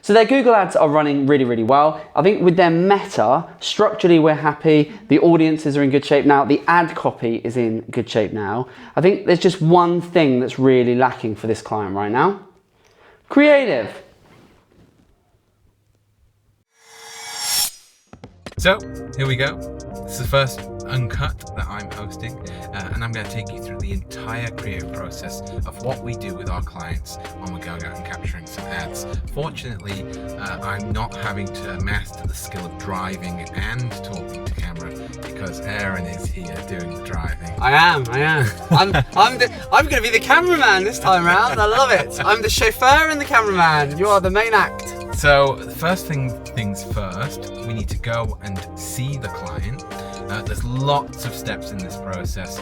So their Google ads are running really, really well. I think with their meta, structurally we're happy, the audiences are in good shape now, the ad copy is in good shape now. I think there's just one thing that's really lacking for this client right now. Creative. So, here we go. This is the first Uncut that I'm hosting, and I'm going to take you through the entire creative process of what we do with our clients when we're going out and capturing some ads. Fortunately, I'm not having to master the skill of driving and talking to camera because Aaron is here doing the driving. I am. I'm going to be the cameraman this time round. I love it. I'm the chauffeur and the cameraman. You are the main act. So the first things first, we need to go and see the client. There's lots of steps in this process,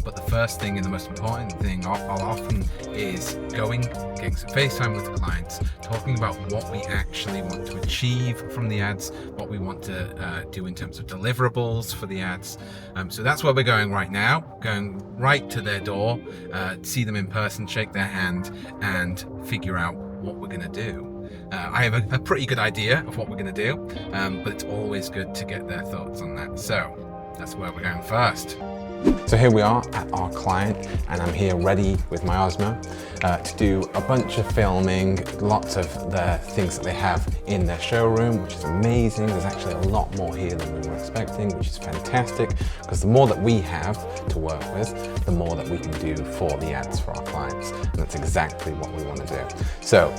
but the first thing and the most important thing I'll often is getting some FaceTime with the clients, talking about what we actually want to achieve from the ads, what we want to do in terms of deliverables for the ads. So that's where we're going right now, going right to their door, see them in person, shake their hand, and figure out what we're going to do. I have a pretty good idea of what we're going to do, but it's always good to get their thoughts on that. So that's where we're going first. So here we are at our client, and I'm here ready with my Osmo to do a bunch of filming, lots of the things that they have in their showroom, which is amazing. There's actually a lot more here than we were expecting, which is fantastic, because the more that we have to work with, the more that we can do for the ads for our clients. And that's exactly what we want to do. So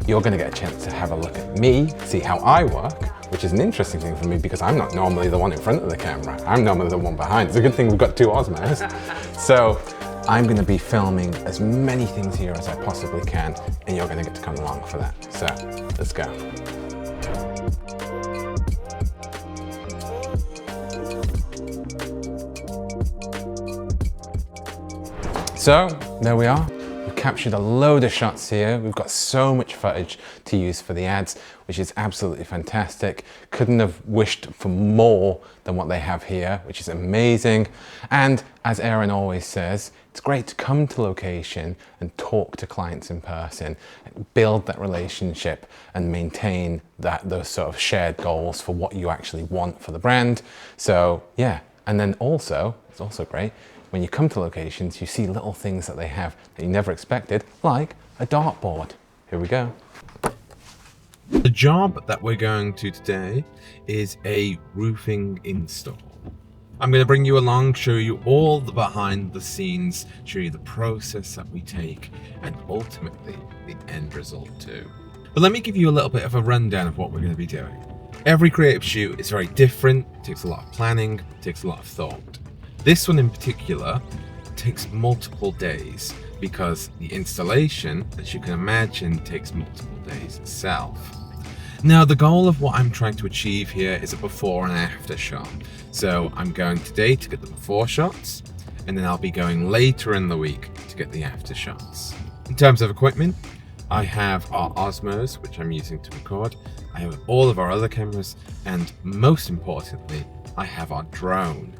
you're going to get a chance to have a look at me, see how I work, which is an interesting thing for me because I'm not normally the one in front of the camera. I'm normally the one behind. It's a good thing we've got two Osmos. So I'm going to be filming as many things here as I possibly can, and you're going to get to come along for that. So let's go. So there we are. We've captured a load of shots here. We've got so much footage to use for the ads, which is absolutely fantastic. Couldn't have wished for more than what they have here, which is amazing. And as Aaron always says, it's great to come to location and talk to clients in person, build that relationship and maintain those sort of shared goals for what you actually want for the brand. So yeah, and then also, it's also great, when you come to locations, you see little things that they have that you never expected, like a dartboard. Here we go. The job that we're going to today is a roofing install. I'm going to bring you along, show you all the behind the scenes, show you the process that we take, and ultimately the end result too. But let me give you a little bit of a rundown of what we're going to be doing. Every creative shoot is very different, it takes a lot of planning, it takes a lot of thought. This one in particular takes multiple days because the installation, as you can imagine, takes multiple days itself. Now, the goal of what I'm trying to achieve here is a before and after shot. So I'm going today to get the before shots, and then I'll be going later in the week to get the after shots. In terms of equipment, I have our Osmos, which I'm using to record. I have all of our other cameras, and most importantly, I have our drone.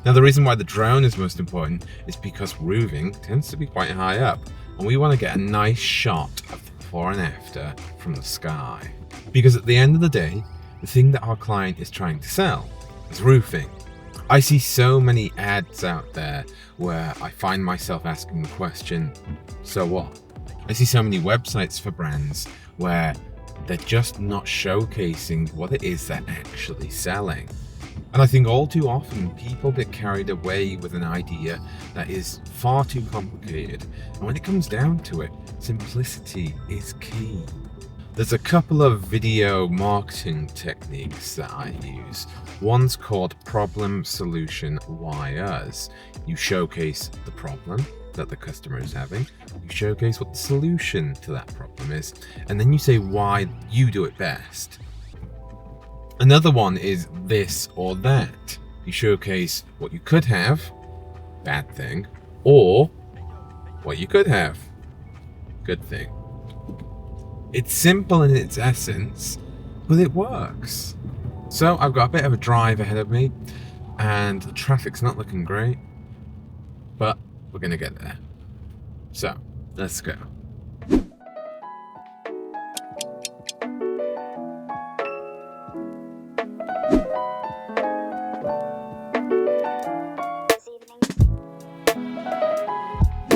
Now, the reason why the drone is most important is because roofing tends to be quite high up, and we want to get a nice shot of the before and after from the sky. Because at the end of the day, the thing that our client is trying to sell is roofing. I see so many ads out there where I find myself asking the question, so what? I see so many websites for brands where they're just not showcasing what it is they're actually selling. And I think all too often people get carried away with an idea that is far too complicated. And when it comes down to it, simplicity is key. There's a couple of video marketing techniques that I use. One's called Problem Solution Why Us. You showcase the problem that the customer is having, you showcase what the solution to that problem is, and then you say why you do it best. Another one is this or that. You showcase what you could have, bad thing, or what you could have, good thing. It's simple in its essence, but it works. So I've got a bit of a drive ahead of me, and the traffic's not looking great, but we're gonna get there. So let's go.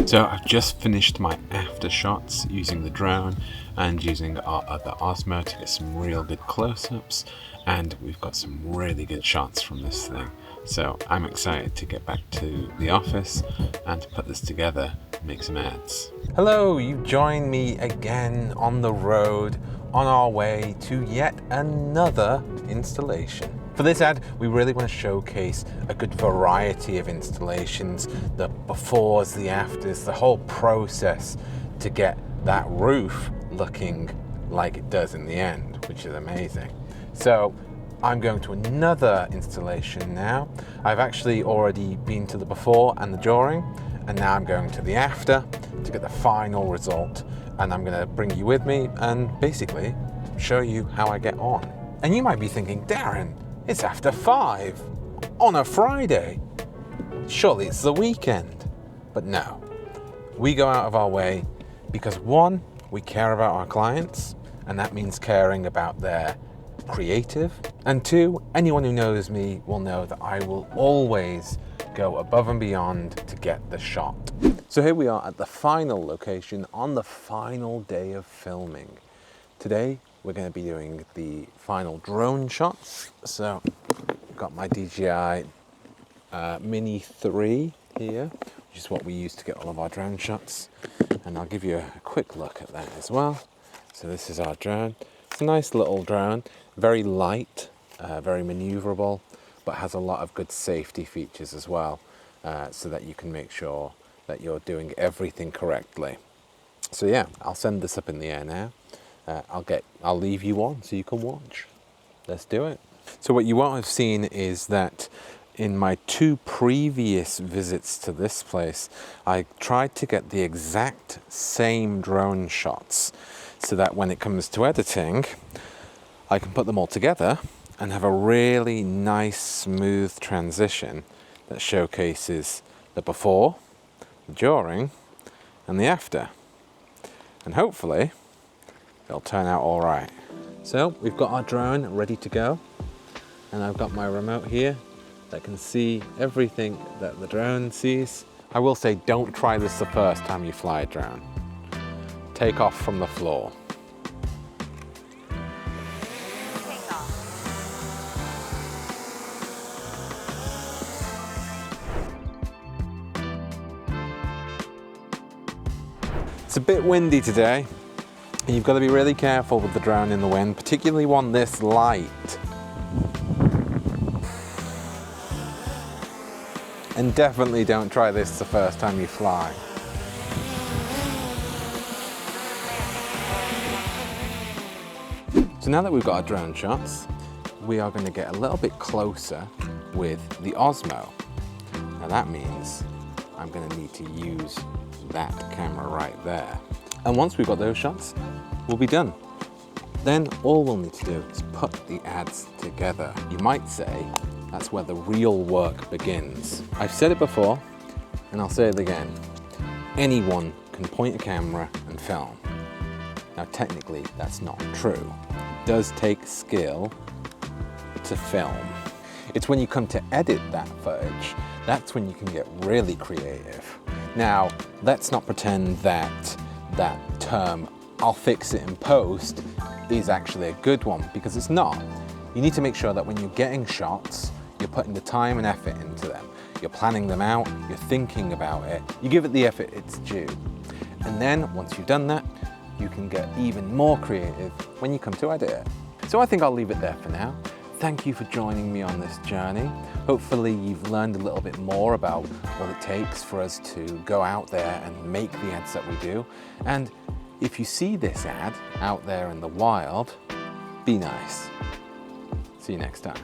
So I've just finished my after shots using the drone and using our other Osmo to get some real good close-ups, and we've got some really good shots from this thing. So I'm excited to get back to the office and to put this together and make some ads. Hello, you join me again on the road on our way to yet another installation. For this ad, we really want to showcase a good variety of installations, the befores, the afters, the whole process to get that roof looking like it does in the end, which is amazing. So I'm going to another installation now. I've actually already been to the before and the during, and now I'm going to the after to get the final result. And I'm going to bring you with me and basically show you how I get on. And you might be thinking, Darren, it's after 5 on a Friday. Surely it's the weekend. But no, we go out of our way because 1, we care about our clients, and that means caring about their creative. And 2, anyone who knows me will know that I will always go above and beyond to get the shot. So here we are at the final location on the final day of filming. Today, we're going to be doing the final drone shots. So I've got my DJI Mini 3 here, which is what we use to get all of our drone shots. And I'll give you a quick look at that as well. So this is our drone. It's a nice little drone, very light, very maneuverable, but has a lot of good safety features as well, so that you can make sure that you're doing everything correctly. So yeah, I'll send this up in the air now. I'll leave you on so you can watch. Let's do it. So what you won't have seen is that in my 2 previous visits to this place, I tried to get the exact same drone shots so that when it comes to editing, I can put them all together and have a really nice, smooth transition that showcases the before, the during, and the after. And hopefully, it'll turn out all right. So we've got our drone ready to go, and I've got my remote here that can see everything that the drone sees. I will say, don't try this the first time you fly a drone. Take off from the floor. It's a bit windy today, and you've got to be really careful with the drone in the wind, particularly one this light. And definitely don't try this the first time you fly. So now that we've got our drone shots, we are going to get a little bit closer with the Osmo. Now that means I'm going to need to use that camera right there. And once we've got those shots, we'll be done. Then all we'll need to do is put the ads together. You might say that's where the real work begins. I've said it before, and I'll say it again. Anyone can point a camera and film. Now technically that's not true. It does take skill to film. It's when you come to edit that footage, that's when you can get really creative. Now, let's not pretend that that term, I'll fix it in post, is actually a good one, because it's not. You need to make sure that when you're getting shots, you're putting the time and effort into them. You're planning them out, you're thinking about it, you give it the effort it's due. And then, once you've done that, you can get even more creative when you come to edit it. So I think I'll leave it there for now. Thank you for joining me on this journey. Hopefully you've learned a little bit more about what it takes for us to go out there and make the ads that we do. And if you see this ad out there in the wild, be nice. See you next time.